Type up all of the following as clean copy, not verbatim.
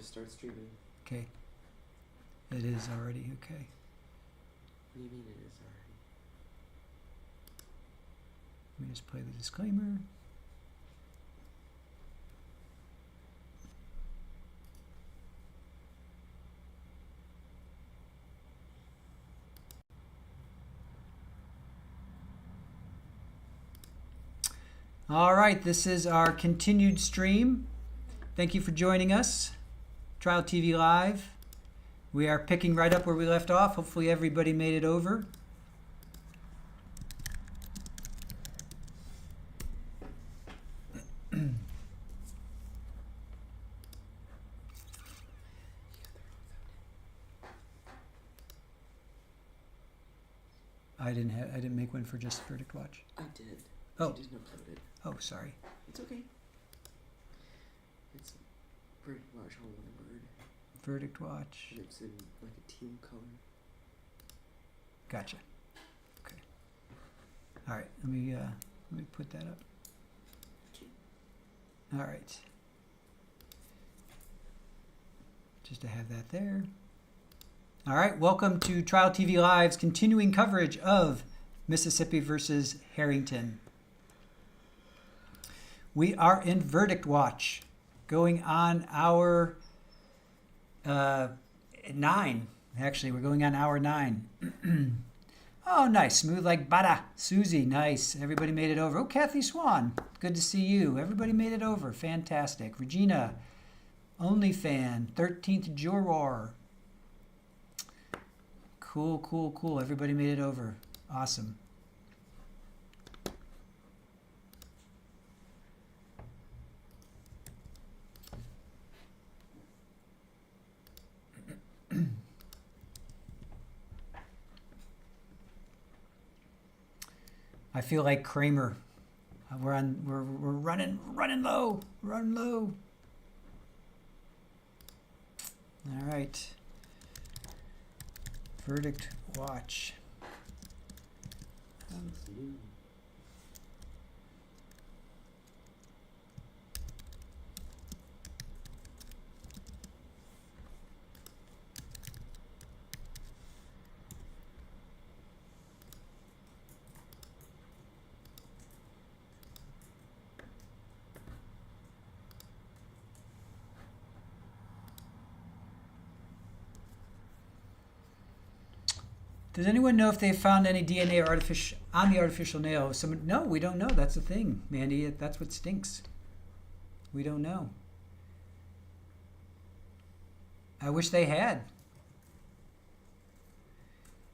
just start streaming. Okay. It is already, okay. What do you mean it is already? Let me just play the disclaimer. All right, this is our continued stream. Thank you for joining us. Trial TV Live. We are picking right up where we left off. Hopefully everybody made it over. I didn't make one for just Verdict Watch. I did. Oh. You didn't upload it. Oh, sorry. It's okay. It's Verdict Watch on one word. Verdict Watch. And it's in like a team color. Gotcha. Okay. All right. Let me put that up. All right. Just to have that there. All right. Welcome to Trial TV Live's continuing coverage of Mississippi versus Herrington. We are in Verdict Watch, going on hour 9. Actually, we're going on hour 9. Oh, nice. Smooth like butter. Susie, nice. Everybody made it over. Oh, Kathy Swan, good to see you. Everybody made it over. Fantastic. Regina, only fan. 13th Juror. Cool, cool, cool. Everybody made it over. Awesome. I feel like Kramer. We're running low. Run low. All right. Verdict Watch. Does anyone know if they found any DNA or on the artificial nail? No, we don't know. That's the thing, Mandy. That's what stinks. We don't know. I wish they had.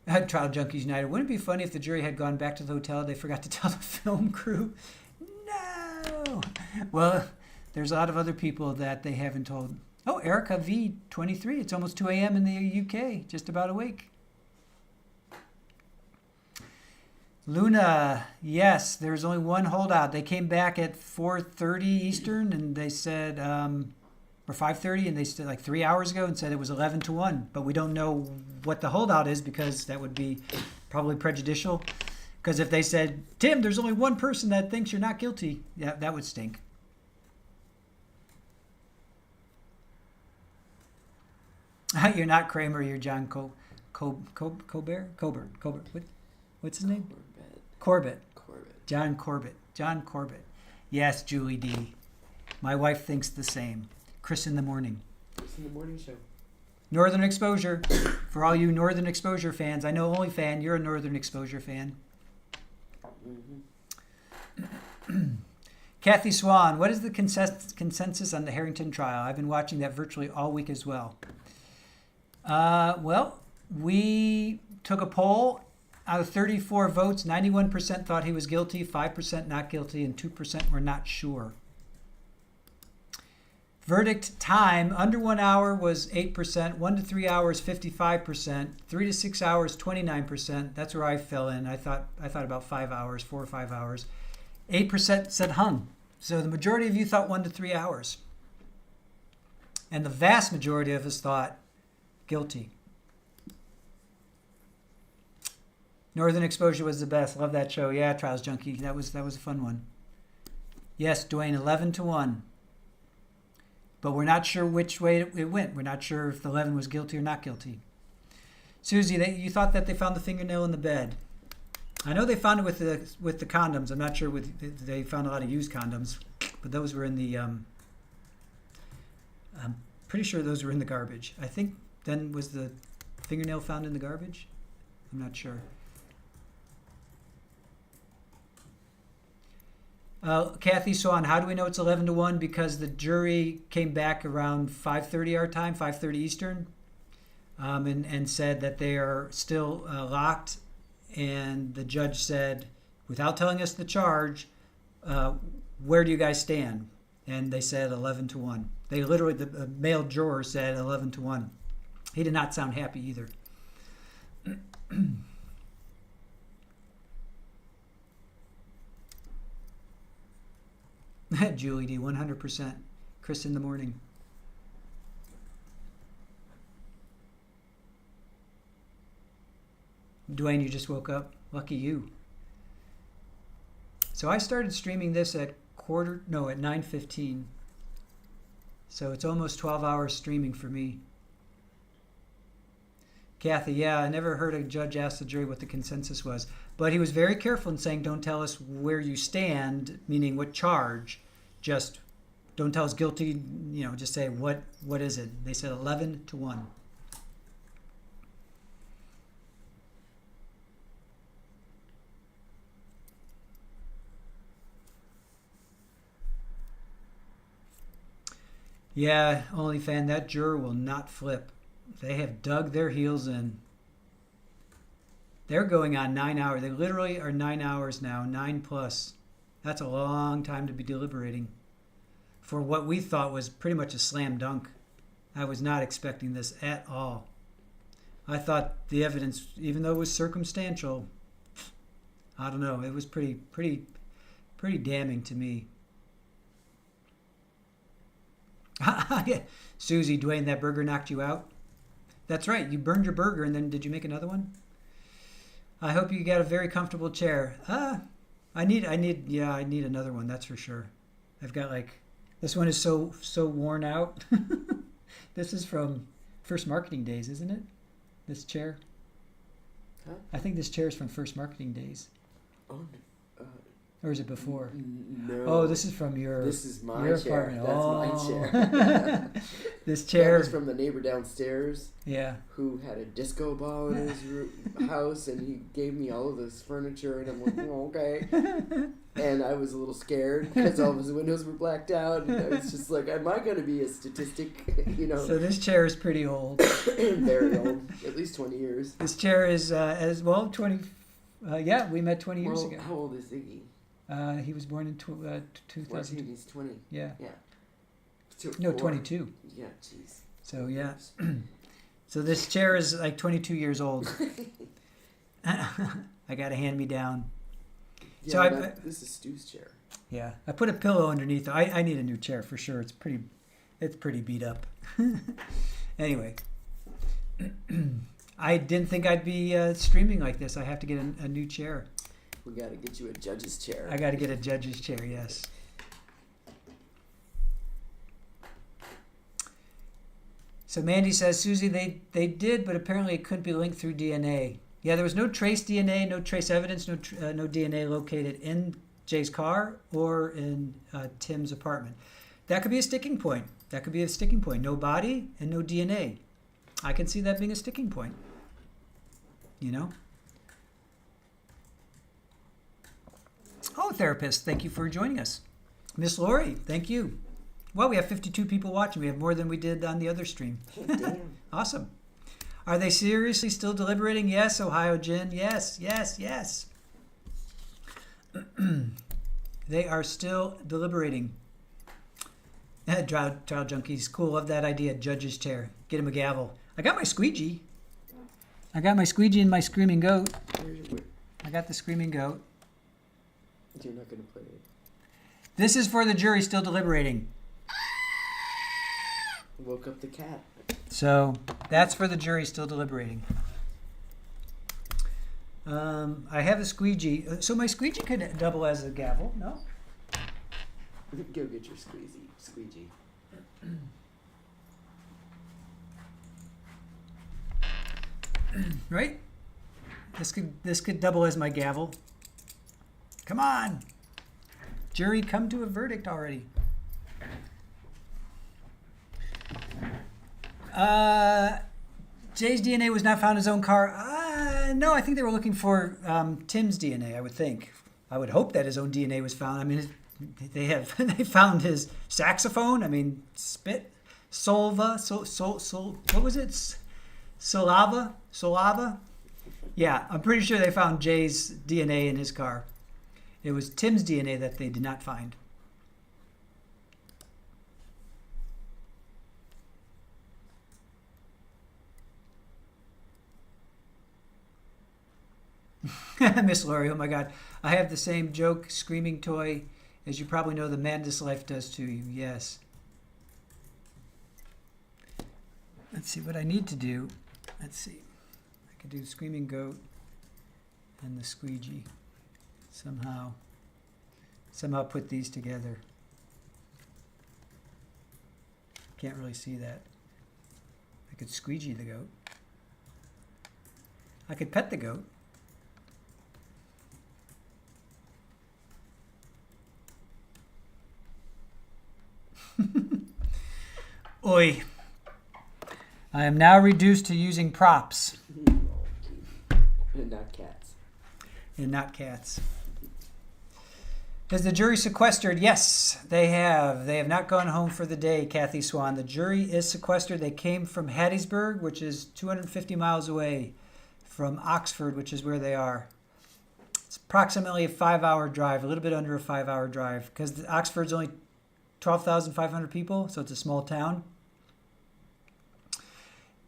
Trial Junkies United. Wouldn't it be funny if the jury had gone back to the hotel and they forgot to tell the film crew? No! Well, there's a lot of other people that they haven't told. Oh, Erica V, 23. It's almost 2 a.m. in the UK. Just about awake. Luna, yes, there's only one holdout. They came back at 4:30 Eastern, and they said, or 5:30, and they said like 3 hours ago, and said it was 11-1. But we don't know what the holdout is because that would be probably prejudicial. Because if they said, Tim, there's only one person that thinks you're not guilty, yeah, that would stink. You're not Kramer, you're John Colbert. What's his name? Corbett. John Corbett. Yes, Julie D. My wife thinks the same. Chris in the Morning. Chris in the Morning Show. Northern Exposure. For all you Northern Exposure fans. I know only fan. You're a Northern Exposure fan. Mm-hmm. Kathy Swan. What is the consensus on the Herrington trial? I've been watching that virtually all week as well. Well, we took a poll. Out of 34 votes, 91% thought he was guilty, 5% not guilty, and 2% were not sure. Verdict time, under 1 hour was 8%, 1 to 3 hours, 55%, 3 to 6 hours, 29%. That's where I fell in. I thought about 5 hours, 4 or 5 hours. 8% said hung. So the majority of you thought 1 to 3 hours. And the vast majority of us thought guilty. Northern Exposure was the best. Love that show. Yeah, Trials Junkie. That was a fun one. Yes, Dwayne, 11-1. but we're not sure which way it went. We're not sure if 11 was guilty or not guilty. Susie, you thought that they found the fingernail in the bed. I know they found it with the condoms. I'm not sure they found a lot of used condoms, but those were in the. I'm pretty sure those were in the garbage. I think then was the fingernail found in the garbage? I'm not sure. Kathy Swan, how do we know it's 11-1? Because the jury came back around 5:30 our time, 5:30 Eastern, and said that they are still locked. And the judge said, without telling us the charge, where do you guys stand? And they said 11-1. They literally, the male juror said 11-1. He did not sound happy either. Julie D, 100%. Chris in the morning. Dwayne, you just woke up. Lucky you. So I started streaming this at 9:15. So it's almost 12 hours streaming for me. Kathy, yeah, I never heard a judge ask the jury what the consensus was. But he was very careful in saying, don't tell us where you stand, meaning what charge. Just don't tell us guilty, just say, what is it? They said 11-1. Yeah, OnlyFan, that juror will not flip. They have dug their heels in. They're going on 9 hours. They literally are 9 hours now, 9+. That's a long time to be deliberating for what we thought was pretty much a slam dunk. I was not expecting this at all. I thought the evidence, even though it was circumstantial, I don't know, it was pretty damning to me. Susie, Dwayne, that burger knocked you out? That's right. You burned your burger, and then did you make another one? I hope you got a very comfortable chair. I need another one. That's for sure. I've got this one is so worn out. This is from First Marketing Days, isn't it? This chair. Huh? I think this chair is from First Marketing Days. Oh. Or is it before? No. Oh, this is from your. This is my your chair. Apartment. That's my chair. This chair. That was from the neighbor downstairs. Yeah. Who had a disco ball in his house, and he gave me all of this furniture, and I'm like, oh, okay. And I was a little scared because all of his windows were blacked out, and I was just like, am I going to be a statistic? So this chair is pretty old. Very old, at least 20 years. This chair is as well 20. Yeah, we met 20 years ago. How old is Iggy? He was born in 2000. 14, he's 20. Yeah. Yeah. No, 22. Yeah, jeez. So, yeah. So this chair is 22 years old. I got a hand-me-down. Yeah, So this is Stu's chair. Yeah. I put a pillow underneath. I need a new chair for sure. It's pretty beat up. Anyway. I didn't think I'd be streaming like this. I have to get a new chair. We got to get you a judge's chair. I got to get a judge's chair, yes. So Mandy says, Susie, they did, but apparently it couldn't be linked through DNA. Yeah, there was no trace DNA, no trace evidence, no DNA located in Jay's car or in Tim's apartment. That could be a sticking point. No body and no DNA. I can see that being a sticking point. Oh, therapist, thank you for joining us. Miss Lori, thank you. Well, we have 52 people watching. We have more than we did on the other stream. Damn. Awesome. Are they seriously still deliberating? Yes, Ohio Jen. Yes. They are still deliberating. Trial junkies. Cool. Love that idea. Judge's chair. Get him a gavel. I got my squeegee. And my screaming goat. I got the screaming goat. You're not going to play it. This is for the jury still deliberating. Woke up the cat. So that's for the jury still deliberating. I have a squeegee. So my squeegee could double as a gavel, no? Go get your squeegee. Right? This could double as my gavel. Come on. Jury, come to a verdict already. Jay's DNA was not found in his own car. No, I think they were looking for Tim's DNA, I would think. I would hope that his own DNA was found. I mean, they found his saxophone. I mean, spit, solva, what was it? Solava? Yeah, I'm pretty sure they found Jay's DNA in his car. It was Tim's DNA that they did not find. Miss Laurie, oh my God. I have the same joke, screaming toy. As you probably know, the Madness Life does to you. Yes. Let's see what I need to do. Let's see. I could do Screaming Goat and the Squeegee. Somehow put these together. Can't really see that. I could squeegee the goat. I could pet the goat. Oi. I am now reduced to using props. And not cats. And not cats. Is the jury sequestered? Yes, they have. They have not gone home for the day, Kathy Swan. The jury is sequestered. They came from Hattiesburg, which is 250 miles away from Oxford, which is where they are. It's approximately a 5-hour drive, a little bit under a 5-hour drive, because Oxford's only 12,500 people, so it's a small town.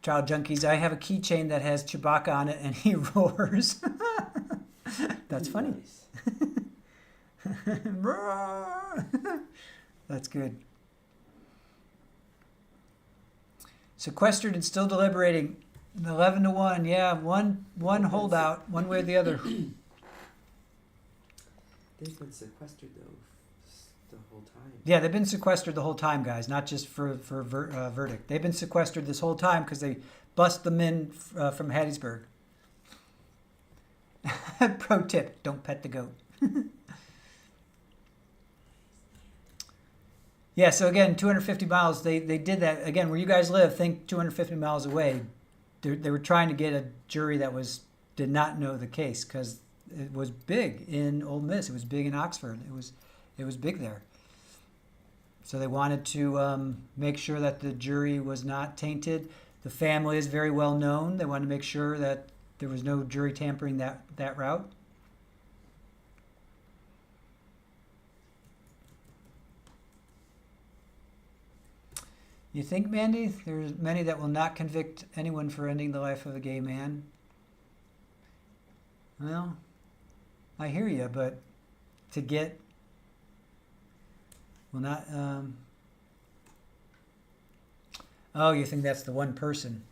Child Junkies, I have a keychain that has Chewbacca on it, and he roars. That's funny. Nice. That's good. Sequestered and still deliberating. 11-1. Yeah, one holdout, one way or the other. They've been sequestered though the whole time. Yeah, they've been sequestered the whole time, guys. Not just for verdict. They've been sequestered this whole time because they bust them in from Hattiesburg. Pro tip: don't pet the goat. Yeah, so again, 250 miles. They did that. Again, where you guys live, think 250 miles away. They were trying to get a jury that did not know the case because it was big in Ole Miss. It was big in Oxford. It was big there. So they wanted to make sure that the jury was not tainted. The family is very well known. They wanted to make sure that there was no jury tampering that route. You think, Mandy, there's many that will not convict anyone for ending the life of a gay man? Well, I hear you, but to get, will not, oh, you think that's the one person.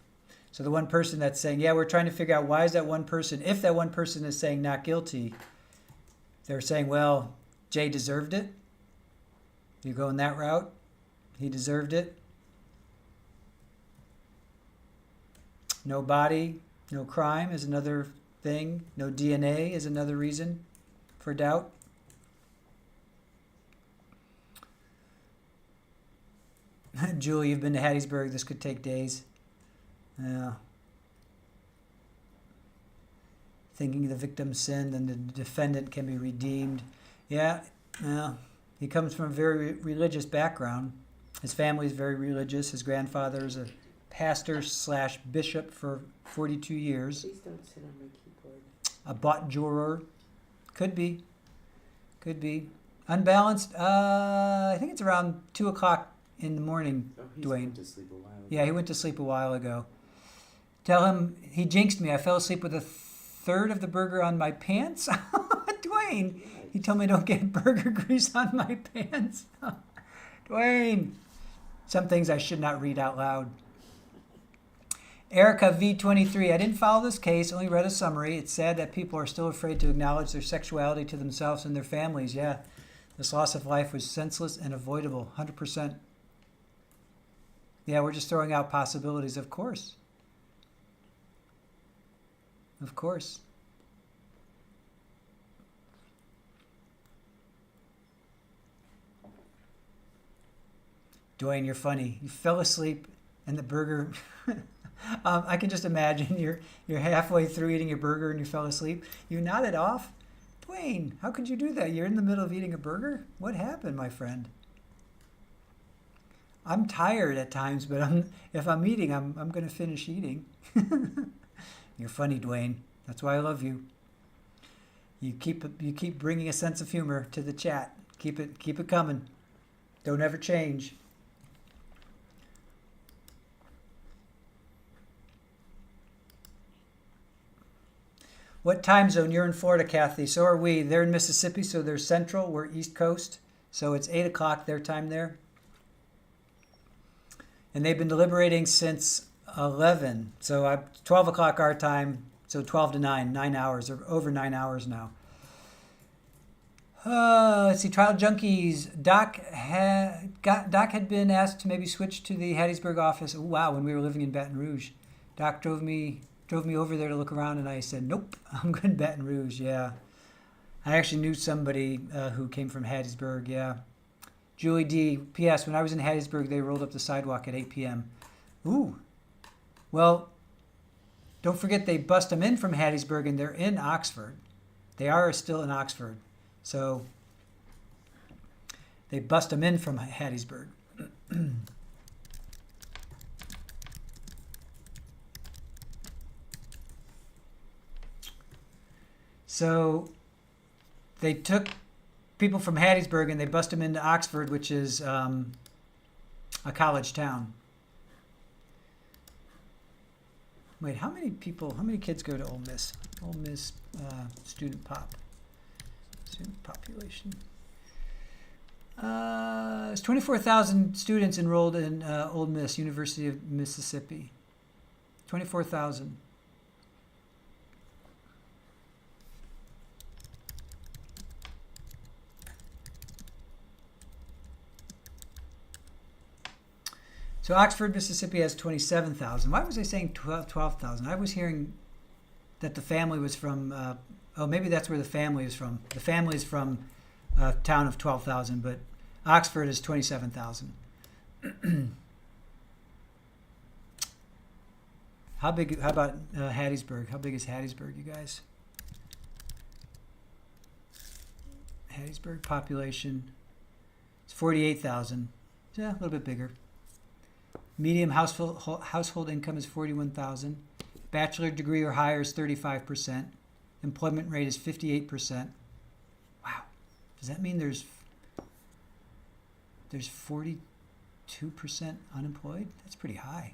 So the one person that's saying, yeah, we're trying to figure out why is that one person, if that one person is saying not guilty, they're saying, well, Jay deserved it. You go in that route, he deserved it. No body, no crime is another thing. No DNA is another reason for doubt. Julie, you've been to Hattiesburg. This could take days. Yeah. Thinking the victim sinned and the defendant can be redeemed. Yeah, well, he comes from a very religious background. His family is very religious. His grandfather is a pastor/bishop for 42 years. Please don't sit on my keyboard. A bought juror. Could be. Unbalanced. I think it's around 2 o'clock in the morning, Oh, he's Dwayne. went to sleep a while ago. Yeah, he went to sleep a while ago. Tell him he jinxed me. I fell asleep with a third of the burger on my pants. Dwayne, he told me don't get burger grease on my pants. Dwayne, some things I should not read out loud. Erica V23, I didn't follow this case, only read a summary. It's sad that people are still afraid to acknowledge their sexuality to themselves and their families. Yeah, this loss of life was senseless and avoidable, 100%. Yeah, we're just throwing out possibilities, of course. Of course. Dwayne, you're funny. You fell asleep and the burger... I can just imagine you're halfway through eating your burger and you fell asleep. You nodded off. Dwayne, how could you do that? You're in the middle of eating a burger? What happened, my friend? I'm tired at times, but if I'm eating, I'm going to finish eating. You're funny, Dwayne. That's why I love you. You keep bringing a sense of humor to the chat. Keep it coming. Don't ever change. What time zone? You're in Florida, Kathy. So are we. They're in Mississippi, so they're central. We're East Coast. So it's 8 o'clock their time there. And they've been deliberating since 11. So 12 o'clock our time. So 12 to 9, 9 hours, or over 9 hours now. Let's see, Trial Junkies. Doc had been asked to maybe switch to the Hattiesburg office. Oh, wow, when we were living in Baton Rouge. Doc drove me over there to look around, and I said, nope, I'm going to Baton Rouge, yeah. I actually knew somebody who came from Hattiesburg, yeah. Julie D, P.S., when I was in Hattiesburg, they rolled up the sidewalk at 8 p.m. Ooh. Well, don't forget they bust them in from Hattiesburg, and they're in Oxford. They are still in Oxford. So they bust them in from Hattiesburg. So they took people from Hattiesburg and they bust them into Oxford, which is a college town. Wait, how many kids go to Ole Miss? Ole Miss student population. There's 24,000 students enrolled in Ole Miss, University of Mississippi. 24,000. So Oxford, Mississippi has 27,000. Why was I saying 12,000? I was hearing that the family was from, maybe that's where the family is from. The family is from a town of 12,000, but Oxford is 27,000. How about Hattiesburg? How big is Hattiesburg, you guys? Hattiesburg population, it's 48,000. Yeah, a little bit bigger. Medium household income is 41,000. Bachelor degree or higher is 35%. Employment rate is 58%. Wow. Does that mean there's 42% unemployed? That's pretty high.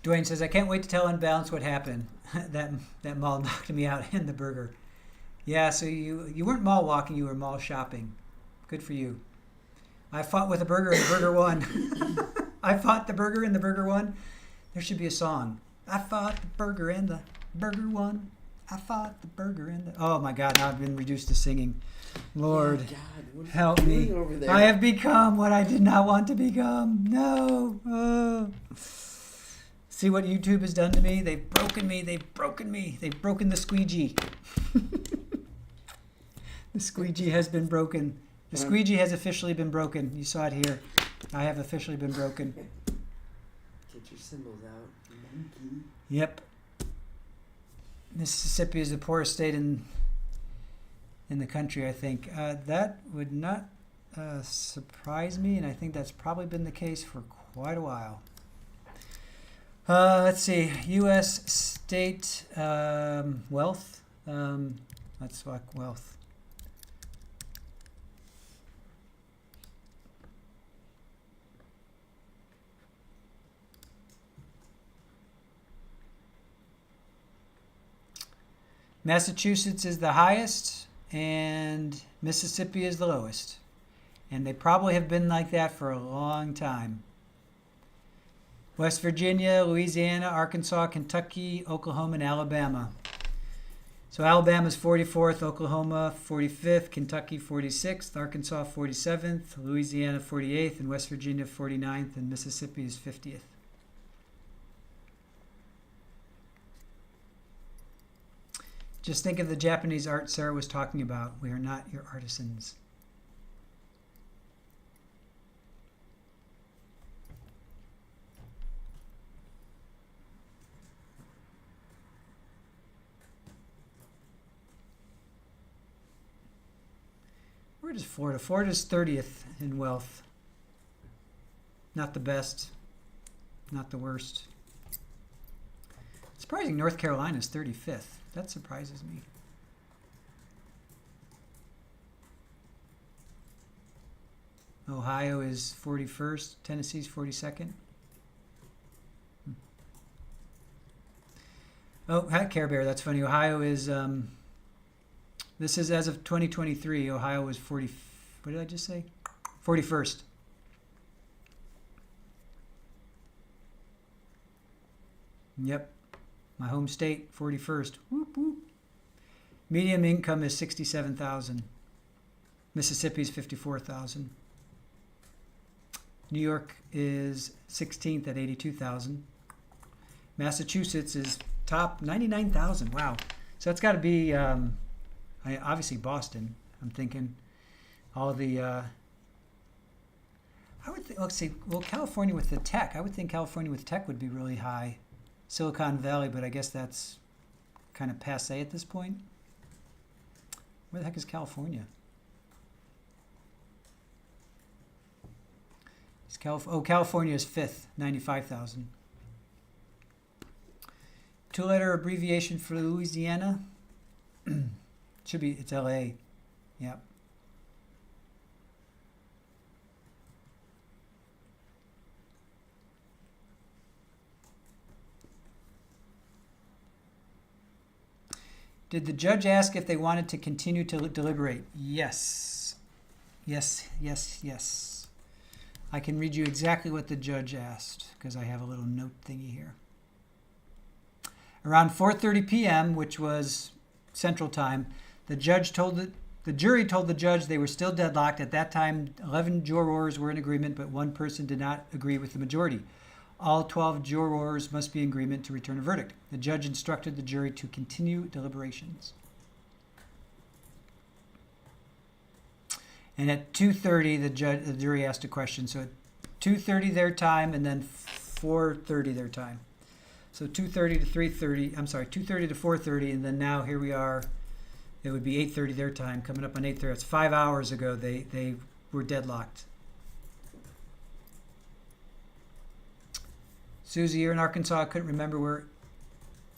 Dwayne says, I can't wait to tell Unbalanced what happened. that mall knocked me out in the burger. Yeah, so you weren't mall walking, you were mall shopping. Good for you. I fought with a burger and the burger won. I fought the burger and the burger won. There should be a song. I fought the burger and the burger won. I fought the burger and the... Oh my God, now I've been reduced to singing. Lord, oh God, help me. Over there? I have become what I did not want to become. No. Oh. See what YouTube has done to me? They've broken me. They've broken me. They've broken the squeegee. The squeegee has been broken. The squeegee has officially been broken. You saw it here. I have officially been broken. Get your symbols out. Monkey. Yep. Mississippi is the poorest state in the country, I think. That would not surprise me, and I think that's probably been the case for quite a while. Let's see. U.S. state wealth. Let's talk wealth. Massachusetts is the highest, and Mississippi is the lowest. And they probably have been like that for a long time. West Virginia, Louisiana, Arkansas, Kentucky, Oklahoma, and Alabama. So Alabama's 44th, Oklahoma 45th, Kentucky 46th, Arkansas 47th, Louisiana 48th, and West Virginia 49th, and Mississippi is 50th. Just think of the Japanese art Sarah was talking about. We are not your artisans. Where is Florida? Florida's 30th in wealth. Not the best. Not the worst. Surprising North Carolina's 35th. That surprises me. Ohio is 41st. Tennessee's 42nd. Oh, Care Bear, that's funny. Ohio is, this is as of 2023. Ohio was 40, what did I just say? 41st. Yep. My home state, 41st. Whoop, whoop. Median income is 67,000. Mississippi's 54,000. New York is 16th at 82,000. Massachusetts is top 99,000. Wow. So that's got to be obviously Boston. I'm thinking all the I would think, let's see. Well, California with the tech. I would think California with tech would be really high. Silicon Valley, but I guess that's kind of passé at this point. Where the heck is California? California is 5th, 95,000. Two-letter abbreviation for Louisiana. Should be, it's LA. Yep. Did the judge ask if they wanted to continue to deliberate? Yes. Yes, yes, yes. I can read you exactly what the judge asked because I have a little note thingy here. Around 4:30 p.m., which was Central Time, the jury told the judge they were still deadlocked. At that time, 11 jurors were in agreement, but one person did not agree with the majority. All 12 jurors must be in agreement to return a verdict. The judge instructed the jury to continue deliberations. And at 2:30, the jury asked a question. So at 2:30 their time, and then 4:30 their time. So 2:30 to 3:30. I'm sorry, 2:30 to 4:30, and then now here we are. It would be 8:30 their time. Coming up on 8:30. It's 5 hours ago. They were deadlocked. Susie, you're in Arkansas. I couldn't remember where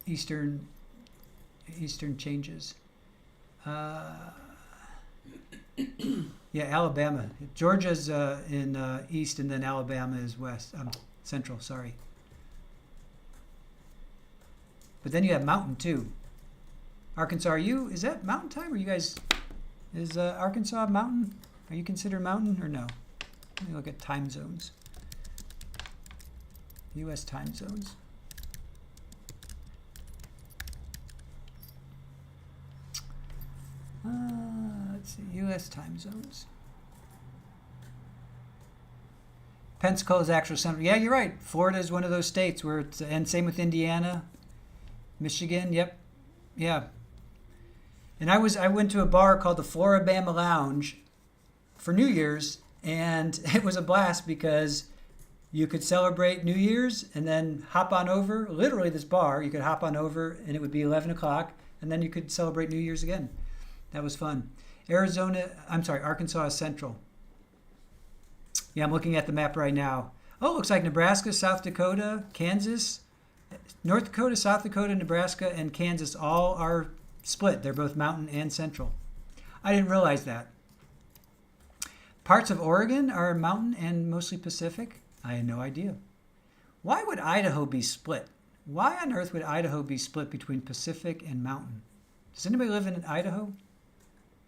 Eastern changes. Yeah, Alabama. Georgia's in east, and then Alabama is west. Central. Sorry. But then you have mountain too. Arkansas, is that mountain time? Or you guys? Is Arkansas mountain? Are you considered mountain or no? Let me look at time zones. U.S. time zones. Let's see, U.S. time zones. Pensacola's actual center. Yeah, you're right. Florida is one of those states where it's, and same with Indiana, Michigan. Yep, yeah. And I went to a bar called the Floribama Lounge for New Year's, and it was a blast because you could celebrate New Year's and then hop on over. Literally, this bar, you could hop on over, and it would be 11 o'clock, and then you could celebrate New Year's again. That was fun. Arkansas is central. Yeah, I'm looking at the map right now. Oh, it looks like Nebraska, South Dakota, Kansas, North Dakota, South Dakota, Nebraska, and Kansas all are split. They're both mountain and central. I didn't realize that. Parts of Oregon are mountain and mostly Pacific. I had no idea. Why would Idaho be split? Why on earth would Idaho be split between Pacific and mountain? Does anybody live in Idaho?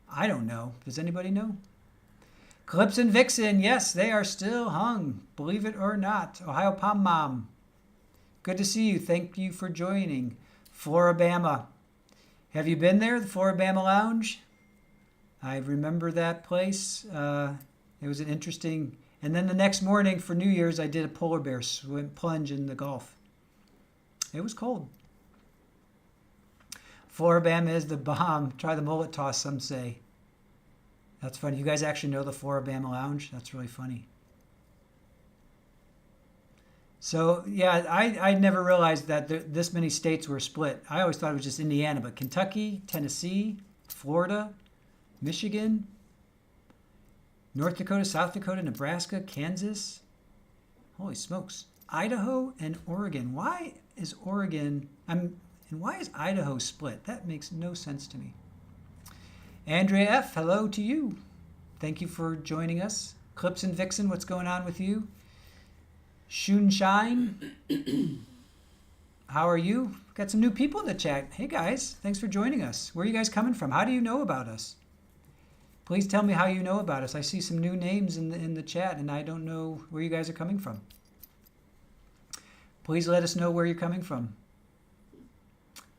I don't know. Does anybody know? Calypso and Vixen, yes, they are still hung. Believe it or not. Ohio Pom Mom. Good to see you. Thank you for joining. Floribama. Have you been there, the Floribama Lounge? I remember that place. It was an interesting... And then the next morning for New Year's, I did a polar bear plunge in the Gulf. It was cold. Floribama is the bomb. Try the mullet toss, some say. That's funny. You guys actually know the Floribama Lounge? That's really funny. So, yeah, I never realized that this many states were split. I always thought it was just Indiana, but Kentucky, Tennessee, Florida, Michigan, North Dakota, South Dakota, Nebraska, Kansas. Holy smokes. Idaho and Oregon. Why is Idaho split? That makes no sense to me. Andrea F., hello to you. Thank you for joining us. Clips and Vixen, what's going on with you? Shunshine, how are you? Got some new people in the chat. Hey guys, thanks for joining us. Where are you guys coming from? How do you know about us? Please tell me how you know about us. I see some new names in the chat and I don't know where you guys are coming from. Please let us know where you're coming from.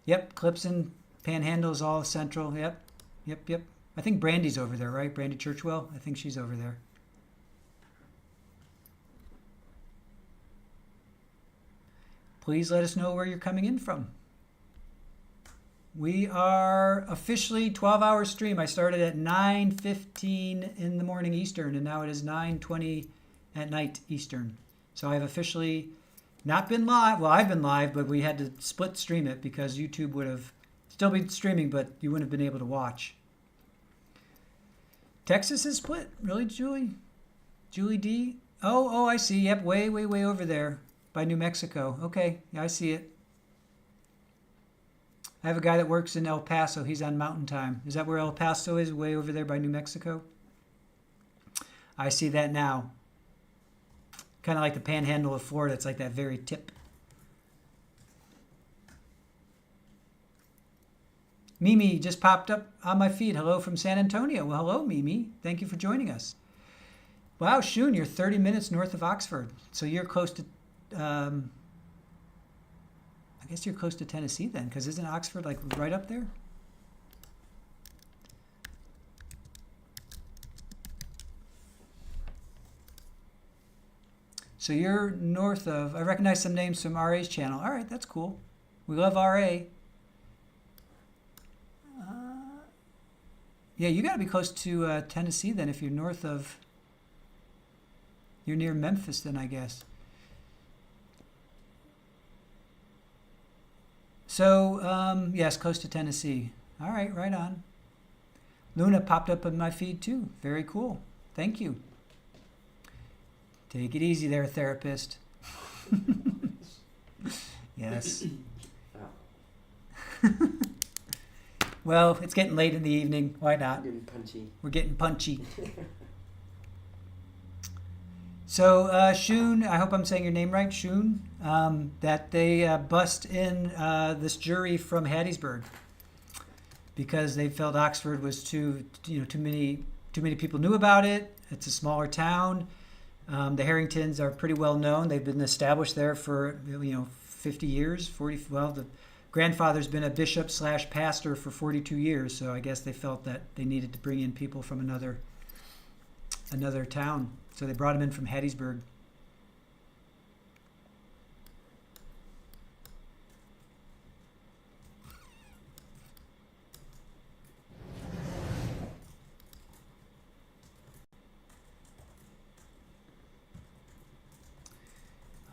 Yep, Clips and Panhandle is all central. Yep. I think Brandy's over there, right? Brandy Churchwell? I think she's over there. Please let us know where you're coming in from. We are officially 12-hour stream. I started at 9:15 in the morning Eastern, and now it is 9:20 at night Eastern. So I've officially not been live. Well, I've been live, but we had to split stream it because YouTube would have still been streaming, but you wouldn't have been able to watch. Texas is split. Really, Julie? Julie D? Oh, I see. Yep, way over there by New Mexico. Okay, yeah, I see it. I have a guy that works in El Paso. He's on Mountain Time. Is that where El Paso is? Way over there by New Mexico? I see that now. Kind of like the panhandle of Florida. It's like that very tip. Mimi just popped up on my feed. Hello from San Antonio. Well, hello, Mimi. Thank you for joining us. Wow, Shun, you're 30 minutes north of Oxford. So you're close to, I guess you're close to Tennessee then, because isn't Oxford like right up there? So you're north of, I recognize some names from RA's channel. All right, that's cool. We love RA. Yeah, you got to be close to Tennessee then if you're north of, you're near Memphis then, I guess. So, yes, close to Tennessee. All right, right on. Luna popped up in my feed too. Very cool. Thank you. Take it easy there, therapist. Yes. Well, it's getting late in the evening. Why not? Getting punchy. We're getting punchy. So, Shun, I hope I'm saying your name right, Shun, that they bust in this jury from Hattiesburg because they felt Oxford was too many people knew about it. It's a smaller town. The Herringtons are pretty well known. They've been established there for 50 years, 40. Well, the grandfather's been a bishop/pastor for 42 years, so I guess they felt that they needed to bring in people from another town. So they brought him in from Hattiesburg.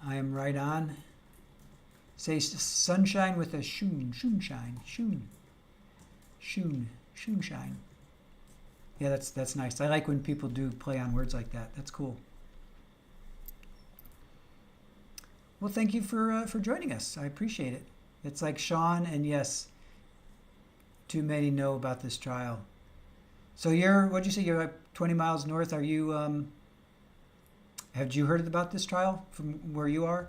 I am right on. Say sunshine with a shun, shunshine. Yeah, that's nice. I like when people do play on words like that. That's cool. Well, thank you for joining us. I appreciate it. It's like Sean and yes, too many know about this trial. So what'd you say? You're like 20 miles north. Are you? Have you heard about this trial from where you are?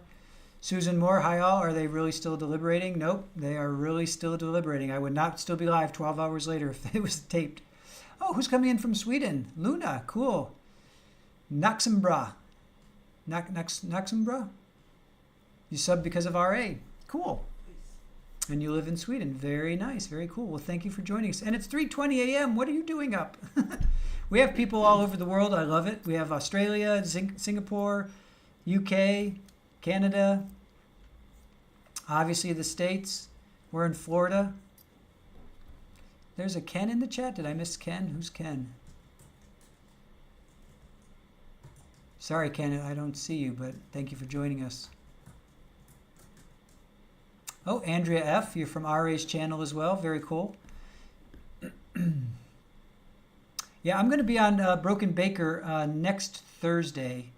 Susan Moore, hi all. Are they really still deliberating? Nope, they are really still deliberating. I would not still be live 12 hours later if it was taped. Oh, who's coming in from Sweden? Luna, cool. Naxumbra. Naxumbra? You subbed because of RA. Cool. And you live in Sweden. Very nice. Very cool. Well, thank you for joining us. And it's 3:20 a.m. What are you doing up? We have people all over the world. I love it. We have Australia, Singapore, UK, Canada, obviously the States. We're in Florida. There's a Ken in the chat. Did I miss Ken? Who's Ken? Sorry, Ken, I don't see you, but thank you for joining us. Oh, Andrea F., you're from RA's channel as well. Very cool. Yeah, I'm going to be on Broken Baker next Thursday.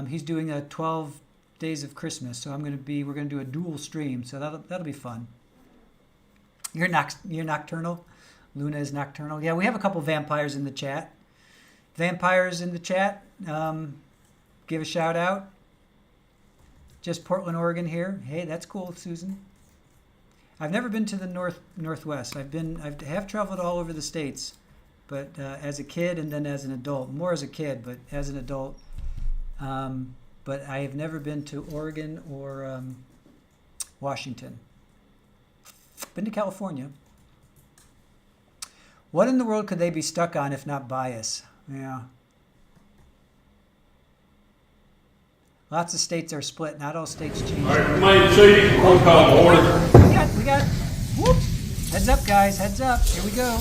He's doing a 12 Days of Christmas, so we're going to do a dual stream, so that'll be fun. You're nocturnal. Luna is nocturnal. Yeah, we have a couple vampires in the chat. Vampires in the chat, give a shout out. Just Portland, Oregon here. Hey, that's cool, Susan. I've never been to the northwest. I have traveled all over the states, but as a kid and then as an adult. More as a kid, but as an adult. But I have never been to Oregon or Washington. Been to California. What in the world could they be stuck on if not bias? Yeah. Lots of states are split. Not all states change. All right, remain seated. Roll call order. We got. Whoop. Heads up, guys. Heads up. Here we go.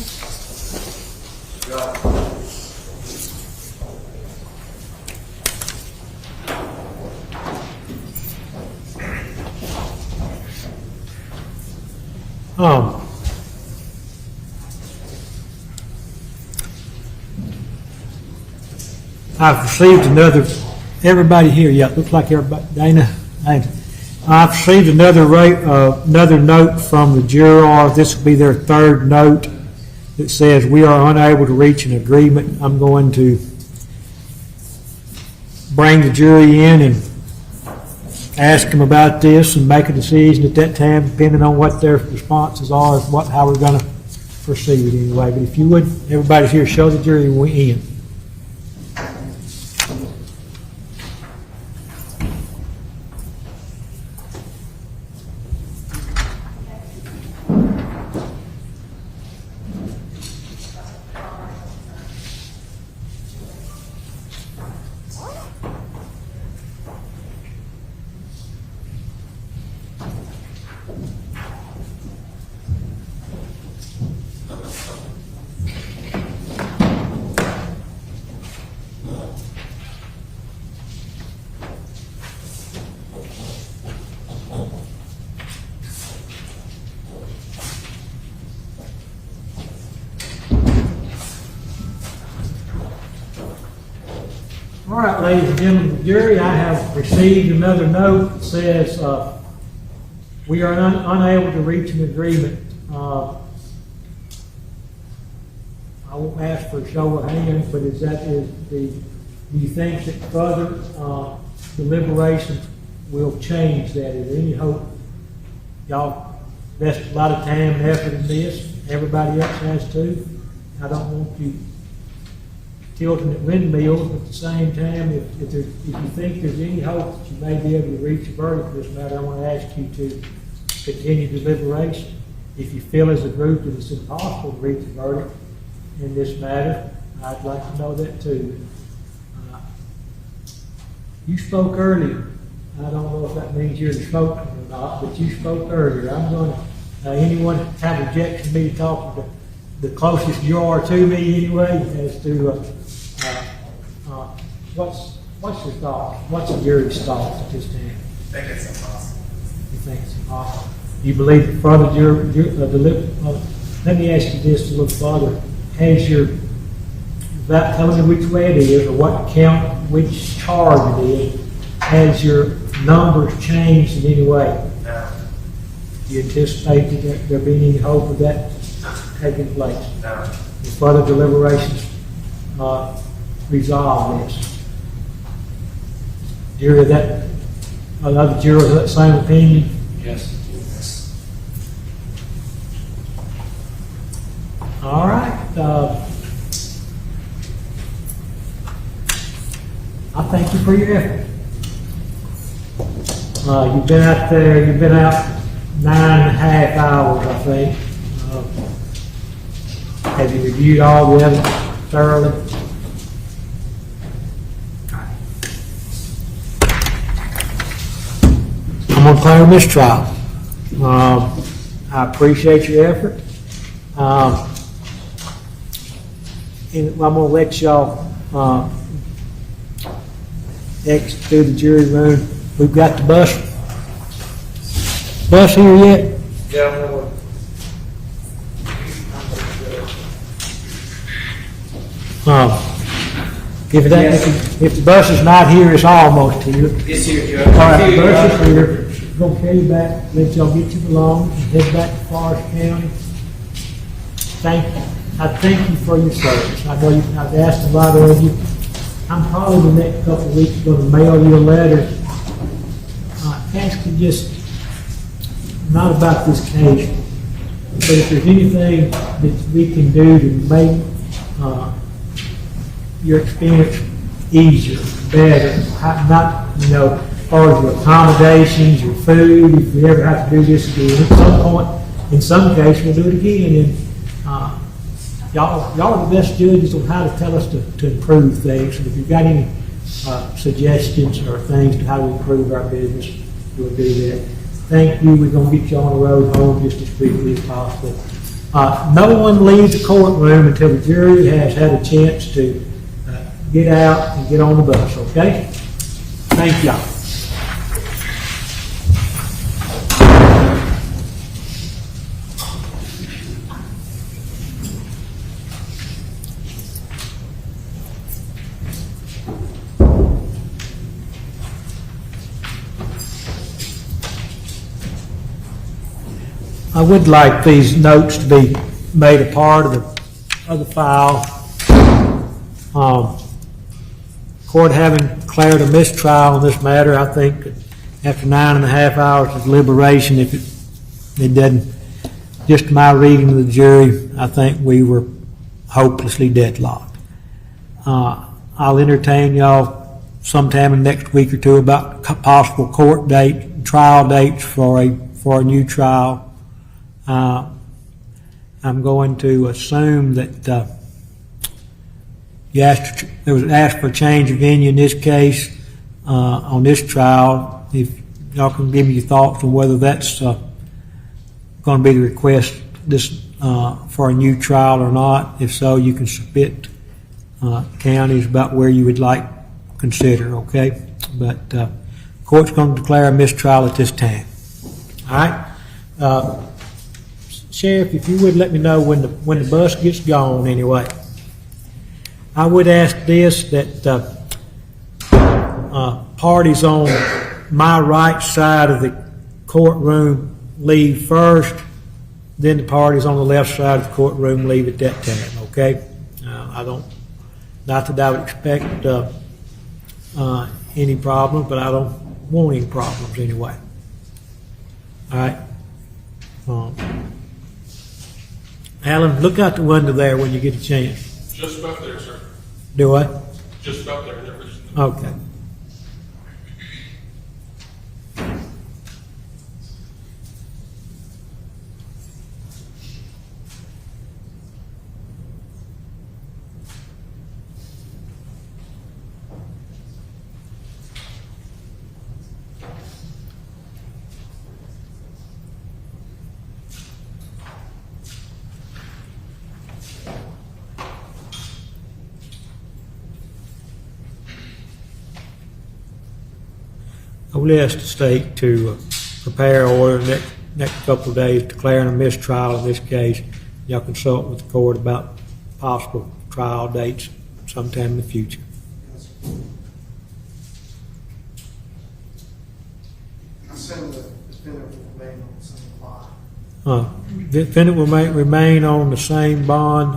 I've received another. Everybody here, yeah, looks like everybody. Dana. I've received another note from the juror. This will be their third note that says we are unable to reach an agreement. I'm going to bring the jury in and ask them about this and make a decision at that time, depending on what their responses are, how we're going to proceed anyway. But if you would, everybody's here, show the jury in. All right, ladies and gentlemen of the jury, I have received another note that says we are unable to reach an agreement. I won't ask for a show of hands, but do you think that further deliberations will change that? Is there any hope? Y'all invested a lot of time and effort in this. Everybody else has too. I don't want you tilting at windmills, but at the same time, if you think there's any hope that you may be able to reach a verdict in this matter, I want to ask you to continue deliberation. If you feel as a group that it's impossible to reach a verdict in this matter, I'd like to know that too. You spoke earlier. I don't know if that means you're the spokesman or not, but you spoke earlier. I'm going to, anyone have objection to me talking to the closest you are to me anyway, as to what's your thought? What's the jury's thoughts at this time? I think it's impossible. You think it's impossible? You believe that further let me ask you this a little further. Has your, without telling me which way it is or what count, which charge it is, has your numbers changed in any way? No. Do you anticipate that there being any hope of that taking place? No. If further deliberations resolve this? Jury, that another jurors that same opinion? Yes. All right. I thank you for your effort. You've been out there. You've been out 9.5 hours, I think. Have you reviewed all the evidence thoroughly? I'm going to declare mistrial. I appreciate your effort. And I'm going to let y'all exit through the jury room. We've got the bus here yet? Yeah. If the bus is not here, it's almost here. It's here, Joe. All right, the bus is here. We're going to carry you back, let y'all get your belongings, head back to Forest County. I thank you for your service. I know I've asked a lot of you. I'm probably the next couple of weeks going to mail you a letter asking just, not about this case, but if there's anything that we can do to make your experience easier, better, not, as far as your accommodations, your food, if we ever have to do this again, at some point, in some case, we'll do it again. And y'all are the best judges on how to tell us to improve things. And if you've got any suggestions or things to how to improve our business, we'll do that. Thank you. We're going to get you on the road home just as quickly as possible. No one leaves the courtroom until the jury has had a chance to get out and get on the bus, okay? Thank y'all. I would like these notes to be made a part of the file. Court having declared a mistrial on this matter, I think after 9.5 hours of deliberation, if it doesn't, just my reading of the jury, I think we were hopelessly deadlocked. I'll entertain y'all sometime in the next week or two about possible court date, trial dates for a new trial. I'm going to assume that there was asked for a change of venue in this case on this trial. If y'all can give me your thoughts on whether that's going to be the request for a new trial or not. If so, you can submit counties about where you would like to consider, okay? But court's going to declare a mistrial at this time. All right? Sheriff, if you would let me know when the bus gets gone anyway. I would ask this, that parties on my right side of the courtroom leave first, then the parties on the left side of the courtroom leave at that time, okay? Not that I would expect any problems, but I don't want any problems anyway. All right? Alan, look out the window there when you get a chance. Just about there, sir. Do what? Just about there. Okay. I will ask the state to prepare an order next couple of days declaring a mistrial in this case. Y'all consult with the court about possible trial dates sometime in the future. I assume the defendant will remain on the same bond. The defendant will remain on the same bond.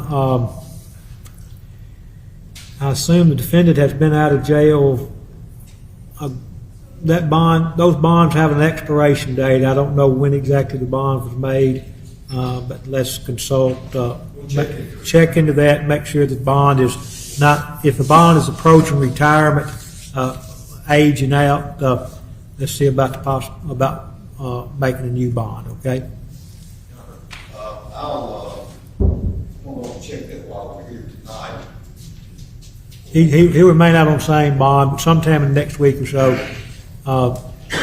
I assume the defendant has been out of jail. Those bonds have an expiration date. I don't know when exactly the bond was made, but let's consult, check into that, make sure the bond is not, if the bond is approaching retirement, aging out, let's see about making a new bond, okay? I'll check that while we're here tonight. He'll remain out on the same bond, but sometime in the next week or so,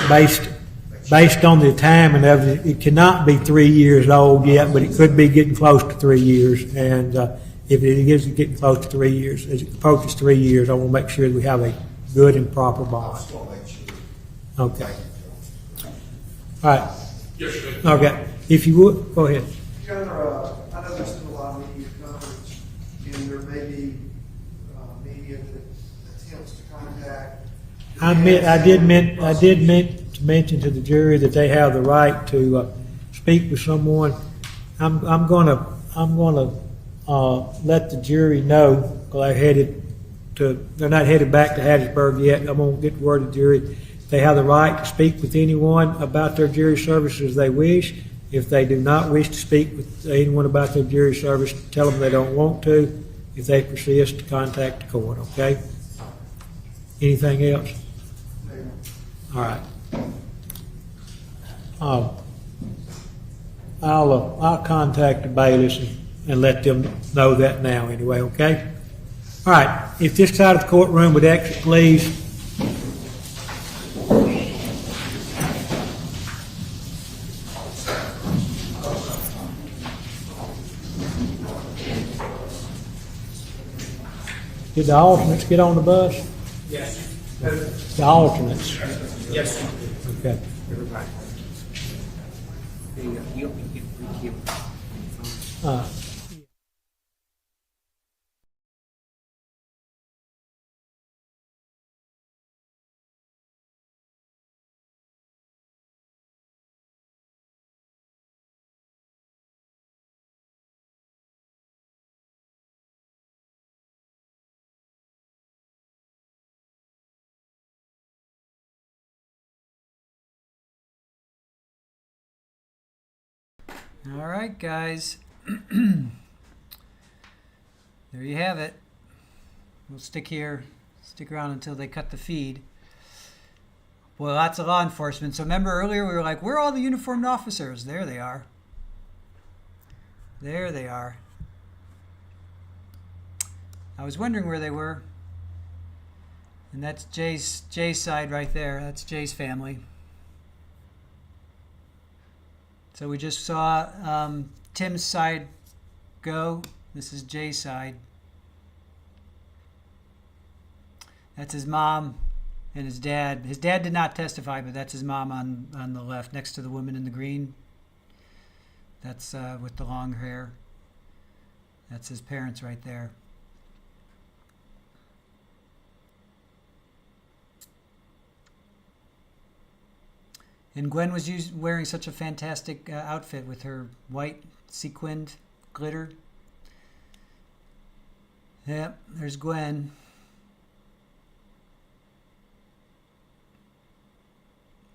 based on the timing of it, it cannot be 3 years old yet, but it could be getting close to 3 years. And if it is getting close to 3 years, as it approaches 3 years, I want to make sure that we have a good and proper I bond. just want to make sure. Okay. All right. Yes, sir. Okay. If you would, go ahead. Governor, I know there's been a lot of media coverage, and there may be media that attempts to contact. I did meant to mention to the jury that they have the right to speak with someone. I'm gonna let the jury know, because they're not headed back to Hattiesburg yet. I'm gonna get the word to the jury. They have the right to speak with anyone about their jury services they wish. If they do not wish to speak with anyone about their jury service, tell them they don't want to. If they persist, to contact the court, okay? Anything else? All right. I'll contact the bailiffs and let them know that now anyway, okay? All right, if this side of the courtroom would exit, please. Did the alternates get on the bus? Yes. The alternates? Yes. Okay. Everybody. There you go. You don't need to get Uh, All right, guys. There you have it. We'll stick around until they cut the feed. Boy, lots of law enforcement. So remember earlier we were like, where are all the uniformed officers? There they are. There they are. I was wondering where they were. And that's Jay's side right there. That's Jay's family. So we just saw Tim's side go. This is Jay's side. That's his mom and his dad. His dad did not testify, but that's his mom on the left, next to the woman in the green. That's with the long hair. That's his parents right there. And Gwen was wearing such a fantastic outfit with her white sequined glitter. Yep, there's Gwen.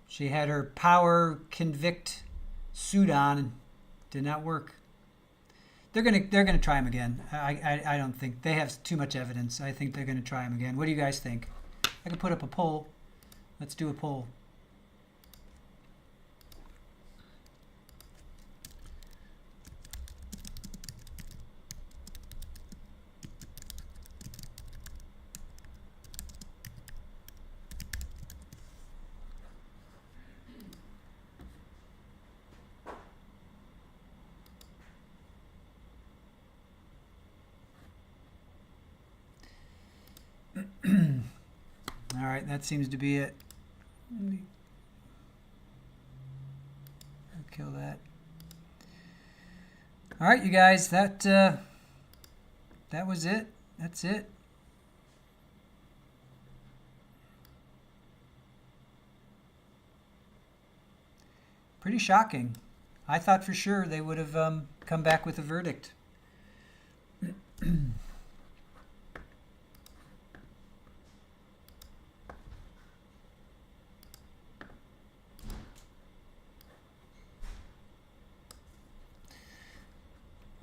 She had her power convict suit on and did not work. They're gonna try him again. I don't think they have too much evidence. I think they're gonna try him again. What do you guys think? I could put up a poll. Let's do a poll. All right, that seems to be it. I'll kill that. All right, you guys, that was it. That's it. Pretty shocking. I thought for sure they would have come back with a verdict.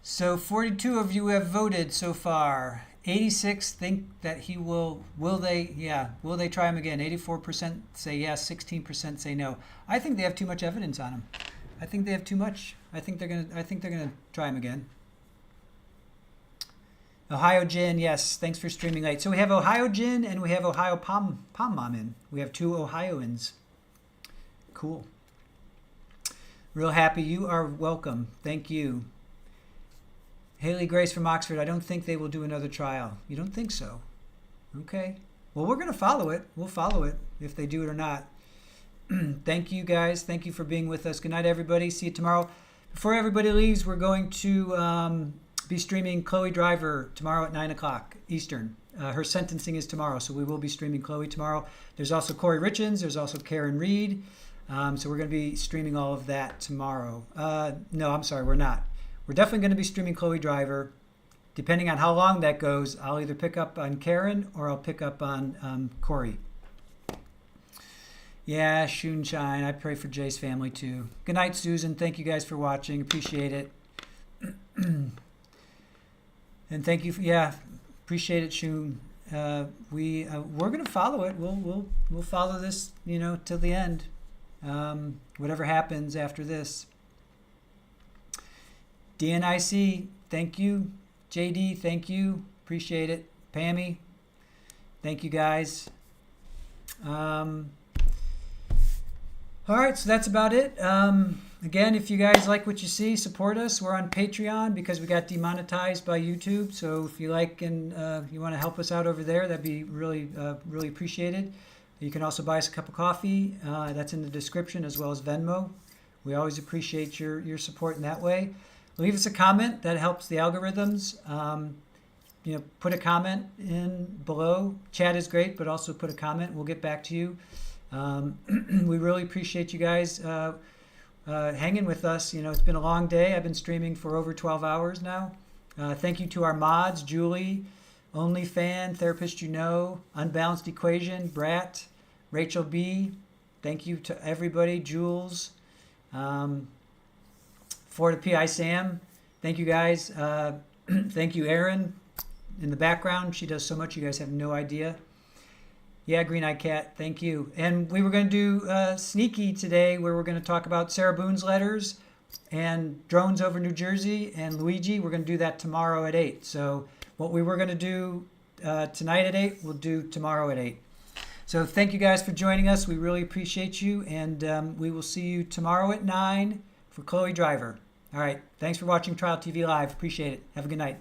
So 42 of you have voted so far. 86 think that he will they try him again? 84% say yes, 16% say no. I think they have too much evidence on him. I think they have too much. I think they're gonna try him again. Ohio Gin, yes, thanks for streaming late. So we have Ohio Gin and we have Ohio Pom Mom in. We have two Ohioans. Cool. Real happy. You are welcome. Thank you. Haley Grace from Oxford, I don't think they will do another trial. You don't think so? Okay. Well, we're going to follow it. We'll follow it if they do it or not. Thank you, guys. Thank you for being with us. Good night, everybody. See you tomorrow. Before everybody leaves, we're going to be streaming Chloe Driver tomorrow at 9 o'clock Eastern. Her sentencing is tomorrow, so we will be streaming Chloe tomorrow. There's also Corey Richens. There's also Karen Reed. So we're going to be streaming all of that tomorrow. No, I'm sorry, we're not. We're definitely going to be streaming Chloe Driver. Depending on how long that goes, I'll either pick up on Karen or I'll pick up on Corey. Yeah, Shunshine. I pray for Jay's family too. Good night, Susan. Thank you guys for watching. Appreciate it. And thank you. Appreciate it, Shun. We're gonna follow it. We'll follow this, till the end. Whatever happens after this. DNIC, thank you. JD, thank you. Appreciate it. Pammy, thank you guys. All right, so that's about it. Again, if you guys like what you see, support us. We're on Patreon because we got demonetized by YouTube. So if you like and you want to help us out over there, that'd be really, really appreciated. You can also buy us a cup of coffee. That's in the description, as well as Venmo. We always appreciate your support in that way. Leave us a comment. That helps the algorithms. Put a comment in below. Chat is great, but also put a comment. We'll get back to you. We really appreciate you guys hanging with us. It's been a long day. I've been streaming for over 12 hours now. Thank you to our mods, Julie, OnlyFan, Therapist Unbalanced Equation, Brat, Rachel B. Thank you to everybody, Jules, Florida PI Sam. Thank you guys. Thank you, Erin, in the background. She does so much. You guys have no idea. Yeah, Green Eye Cat, thank you. And we were going to do Sneaky today, where we're going to talk about Sarah Boone's letters and drones over New Jersey and Luigi. We're going to do that tomorrow at 8. So what we were going to do tonight at 8, we'll do tomorrow at 8. So thank you guys for joining us. We really appreciate you. And we will see you tomorrow at 9 for Chloe Driver. All right. Thanks for watching Trial TV Live. Appreciate it. Have a good night.